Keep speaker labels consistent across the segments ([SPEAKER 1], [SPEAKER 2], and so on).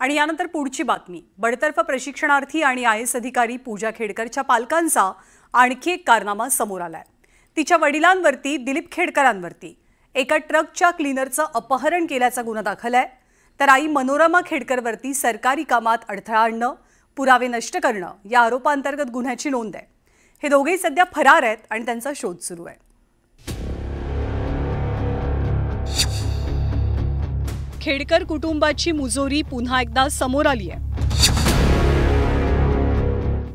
[SPEAKER 1] आणि यानंतर पुढची बातमी, बडतर्फ प्रशिक्षणार्थी आणि IAS अधिकारी पूजा खेडकरच्या पालकांचा आणखी एक कारनामा समोर आलाय। तिच्या वडिलांवरती दिलीप खेडकरांवरती एका ट्रकच्या क्लीनरचं अपहरण केल्याचा गुन्हा दाखल आहे। तर आई मनोरमा खेडकरवरती सरकारी कामात अडथळा आणणं, पुरावे नष्ट करणं या आरोपांतर्गत गुन्ह्याची नोंद आहे। हे दोघेही सध्या फरार आहेत आणि त्यांचा शोध सुरू आहे। खेडकर कुटुंबाची मुजोरी पुन्हा एकदा समोर आली आहे।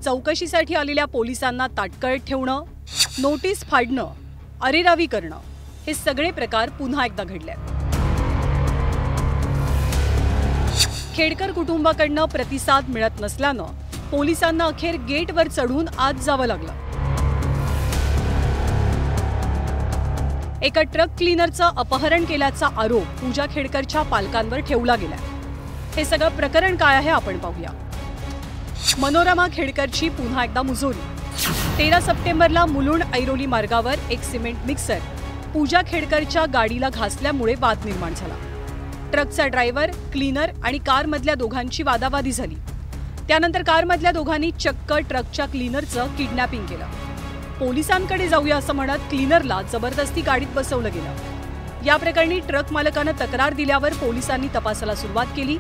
[SPEAKER 1] चौकशीसाठी आलेल्या पोलिसांना ताटकळत ठेवणं, नोटीस फाडणं, अरेरावी करणं हे सगळे प्रकार पुन्हा एकदा घडलेत। खेडकर कुटुंबाकडनं प्रतिसाद मिळत नसल्यानं पोलिसांना अखेर गेटवर चढून आत जावं लागलं। एका ट्रक क्लीनरचं अपहरण केल्याचा आरोप पूजा खेडकरच्या पालकांवर ठेवला गेला। हे सगळं प्रकरण काय आहे आपण पाहूया। मनोरमा खेडकरची पुन्हा एकदा मुजोरी। 13 सप्टेंबरला मुलुंड ऐरोली मार्गावर एक सिमेंट मिक्सर पूजा खेडकरच्या गाडीला घासल्यामुळे वाद निर्माण झाला। ट्रकचा ड्रायव्हर, क्लीनर आणि कारमधल्या दोघांची वादावादी झाली। त्यानंतर कारमधल्या दोघांनी चक्क ट्रकच्या क्लीनरचं किडनॅपिंग केलं। पोलिसांकडे जाऊया असं म्हणत क्लीनरला जबरदस्ती गाडीत बसवलं गेलं। या प्रकरणी ट्रक मालकानं तक्रार दिल्यावर पोलिसांनी तपासाला सुरुवात केली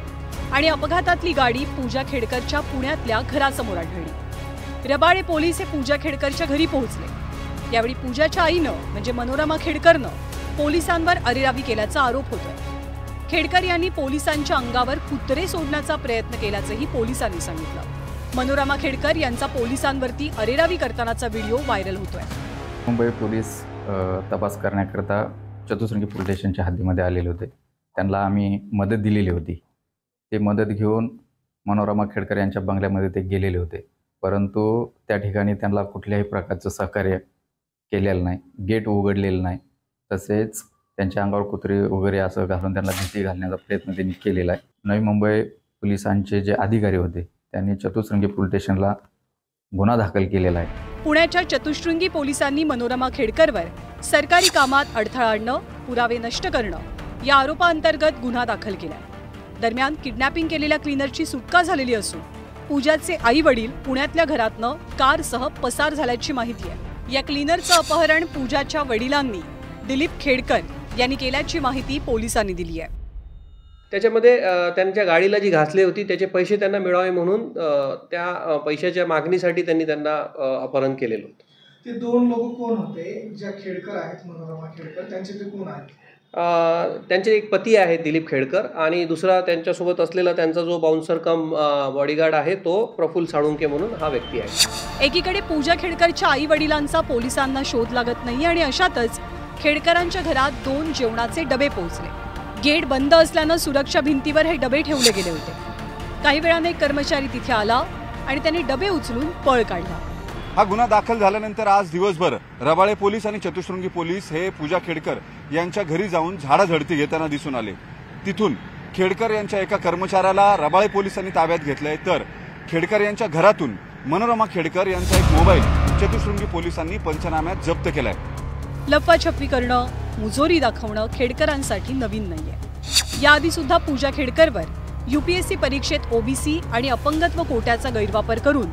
[SPEAKER 1] आणि अपघातातली गाडी पूजा खेडकरच्या पुण्यातल्या घरासमोर आढळली। रबाळे पोलीस हे पूजा खेडकरच्या घरी पोहोचले। यावेळी पूजाच्या आईनं म्हणजे मनोरमा खेडकरनं पोलिसांवर अरेरावी केल्याचा आरोप होतोय। खेडकर यांनी पोलिसांच्या अंगावर कुत्रे सोडण्याचा प्रयत्न केल्याचंही पोलिसांनी सांगितलं। मनोरमा खेडकर यांचा पोलिसांवरती अरेरावी करतानाचा व्हिडिओ व्हायरल होतोय।
[SPEAKER 2] मुंबई पोलीस तपास करण्याकरता चतुश्रृंगी पोलीस स्टेशनच्या हद्दीमध्ये आलेले होते। त्यांना आम्ही मदत दिलेली होती। ते मदत घेऊन मनोरमा खेडकर यांच्या बंगल्यामध्ये ते गेलेले होते, परंतु त्या ठिकाणी त्यांना कुठल्याही प्रकारचं सहकार्य केलेलं नाही, गेट उघडलेलं नाही। तसेच त्यांच्या अंगावर कुत्रे वगैरे असं घालून त्यांना भीती घालण्याचा प्रयत्न त्यांनी केलेला आहे। नवी मुंबई पोलिसांचे जे अधिकारी होते त्यांनी चतुश्रृंगी पोलीस स्टेशनला गुन्हा दाखल केलेला आहे।
[SPEAKER 1] पुण्याच्या चतुश्रृंगी पोलिसांनी मनोरमा खेडकरवर सरकारी कामात अडथळा आणणं, पुरावे नष्ट करणं या आरोपांतर्गत गुन्हा दाखल केला। दरम्यान किडनॅपिंग केलेल्या क्लीनरची सुटका झालेली असून पूजाचे आई वडील पुण्यातल्या घरातनं कारसह पसार झाल्याची माहिती आहे। या क्लीनरचं अपहरण पूजाच्या वडिलांनी दिलीप खेडकर यांनी केल्याची माहिती पोलिसांनी दिली आहे।
[SPEAKER 3] त्याच्यामध्ये त्यांच्या गाडीला जी घासली होती त्याचे पैसे त्यांना मिळावे म्हणून त्या पैशाच्या मागणीसाठी त्यांना अपहरण केलेलं होतं।
[SPEAKER 4] ते दोन लोक कोण होते? ज्या खेडकर आहेत, मनोरमा खेडकर, त्यांचे ते कोण आहेत?
[SPEAKER 3] त्यांचे एक पती आहे दिलीप खेडकर आणि दुसरा त्यांच्यासोबत असलेला त्यांचा जो बाउन्सर कम बॉडीगार्ड आहे तो प्रफुल्ल साळुंके म्हणून हा व्यक्ती आहे।
[SPEAKER 1] एकीकडे पूजा खेडकरच्या आई वडिलांचा पोलिसांना शोध लागत नाही आणि अशातच खेडकरांच्या घरात 2 जेवणाचे डबे पोहोचले। गेट बंद असल्यानं सुरक्षा भिंतीवर हे डबे ठेवले गेले होते। काही वेळाने एक कर्मचारी तिथे आला आणि त्यांनी डबे उचलून पळ काढला।
[SPEAKER 5] हा गुन्हा दाखल झाल्यानंतर आज दिवसभर रबाळे पोलीस आणि चतुश्रृंगी पोलीस हे पूजा खेडकर यांच्या घरी जाऊन झाडाझडती घेताना दिसून आले। तिथून खेडकर यांच्या एका कर्मचाऱ्याला रबाळे पोलिसांनी ताब्यात घेतलंय, तर खेडकर यांच्या घरातून मनोरमा खेडकर यांचा एक मोबाईल चतुश्रृंगी पोलिसांनी पंचनाम्यात जप्त केलाय।
[SPEAKER 1] लफाछपी करणं, मुजोरी दाखवणं खेडकरांसाठी नवीन नाहीये। याआधी सुद्धा पूजा खेडकरवर UPSC परीक्षेत OBC आणि अपंगत्व कोट्याचा गैरवापर करून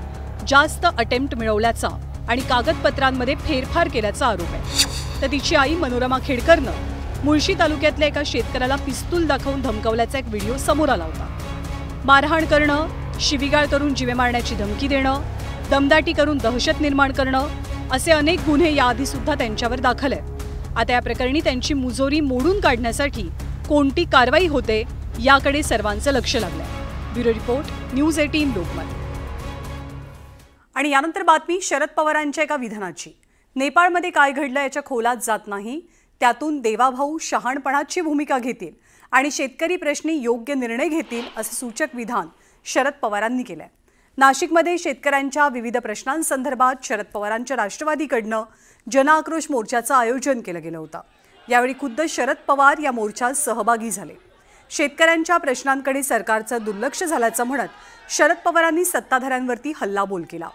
[SPEAKER 1] जास्त अटेम्प्ट मिळवल्याचा आणि कागदपत्रांमध्ये फेरफार केल्याचा आरोप आहे। तर तिची आई मनोरमा खेडकरनं मुळशी तालुक्यातल्या एका शेतकऱ्याला पिस्तूल दाखवून धमकावल्याचा एक व्हिडिओ समोर आला होता। मारहाण करणं, शिवीगाळ करून जीवे मारण्याची धमकी देणं, दमदाटी करून दहशत निर्माण करणं असे अनेक गुन्हे याआधी सुद्धा त्यांच्यावर दाखल आहेत। आता या प्रकरणी त्यांची मुजोरी मोडून काढण्यासाठी कोणती कारवाई होते याकडे सर्वांचं लक्ष लागलंय। Bureau report, news 18 Lokmat. आणि यानंतर बातमी शरद पवारांच्या एका विधानाची। नेपाळमध्ये काय घडलं याच्या खोलात जात नाही, त्यातून देवाभाऊ शहाणपणाची भूमिका घेतील आणि शेतकरी प्रश्नी योग्य निर्णय घेतील असे सूचक विधान शरद पवारांनी केलंय। नाशिकमध्ये शेतकऱ्यांच्या विविध प्रश्नांसंदर्भात शरद पवारांच्या राष्ट्रवादीकडनं जनआक्रोश मोर्चाचं आयोजन केलं गेलं होतं। यावेळी खुद्द शरद पवार या मोर्चात सहभागी झाले। शेतकऱ्यांच्या प्रश्नांकडे सरकारचं दुर्लक्ष झाल्याचं म्हणत शरद पवारांनी सत्ताधाऱ्यांवरती हल्लाबोल केला।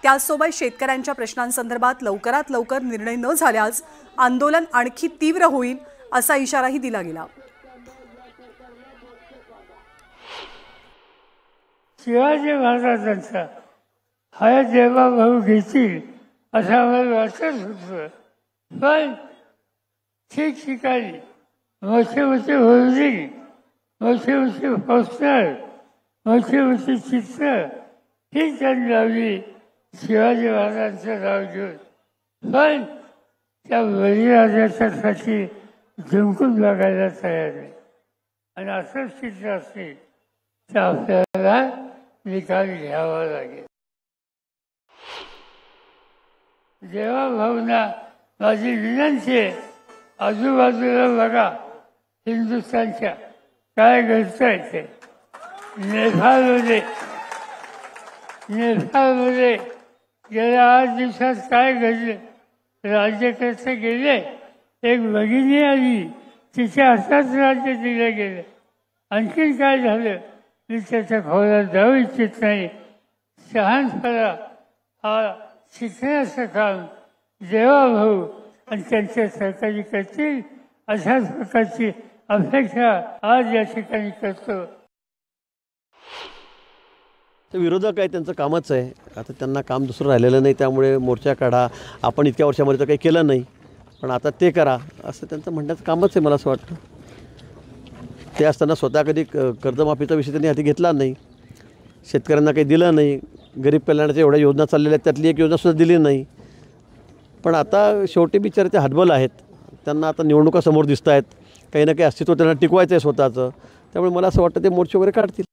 [SPEAKER 1] त्याचसोबत शेतकऱ्यांच्या प्रश्नांसंदर्भात लवकरात लवकर निर्णय न झाल्यास आंदोलन आणखी तीव्र होईल असा इशाराही दिला गेला।
[SPEAKER 6] शिवाजी महाराजांचा हा देवाभाऊ घेतील असं आम्हाला वाटत होतं. पण ठिकठिकाणी मोठे मोठे होर्डिंग, मोठे मोठे पोस्टर, मोठे मोठे चित्र ही त्यांनी लावली शिवाजी महाराजांचं नाव घेऊन. पण त्या बळीराजाच्यासाठी जिंकून बघायला तयार नाही. आणि असंच चित्र असेल तर आपल्याला निकाल घ्यावा लागेल. देवाभाऊंना माझी विनंती आहे, आजूबाजूला बघा हिंदुस्थानच्या काय घडतंय ते. नेपाळमध्ये गेल्या 8 दिवसात काय घडले. राज्यकर्ते गेले, एक भगिनी आली, तिच्या हातात राज्य दिलं गेलं. आणखीन काय झालं मी त्याच्या खोलात जाऊ इच्छित नाही. शहाणपणा हा शिकण्याचं काम देवाभाऊ आणि त्यांचे सहकारी करतील अशाच प्रकारची अपेक्षा आज या ठिकाणी करतो.
[SPEAKER 7] ते विरोधक आहे, त्यांचं कामच आहे. आता त्यांना काम दुसरं राहिलेलं नाही, त्यामुळे मोर्चा काढा, आपण इतक्या वर्षामध्ये तर काही केलं नाही पण आता ते करा, असं त्यांचं म्हणण्याचं कामच आहे मला असं वाटतं. ते असताना स्वतः कधी कर्जमाफीचा विषय त्यांनी हाती घेतला नाही, शेतकऱ्यांना काही दिलं नाही, गरीब कल्याणाच्या एवढ्या योजना चाललेल्या आहेत त्यातली एक योजनासुद्धा दिली नाही. पण आता शेवटी बिचारे ते हतबल आहेत, त्यांना आता निवडणुका समोर दिसत आहेत, काही ना काही अस्तित्व त्यांना टिकवायचं आहे स्वतःचं. त्यामुळे मला असं वाटतं ते मोर्चे वगैरे काढतील.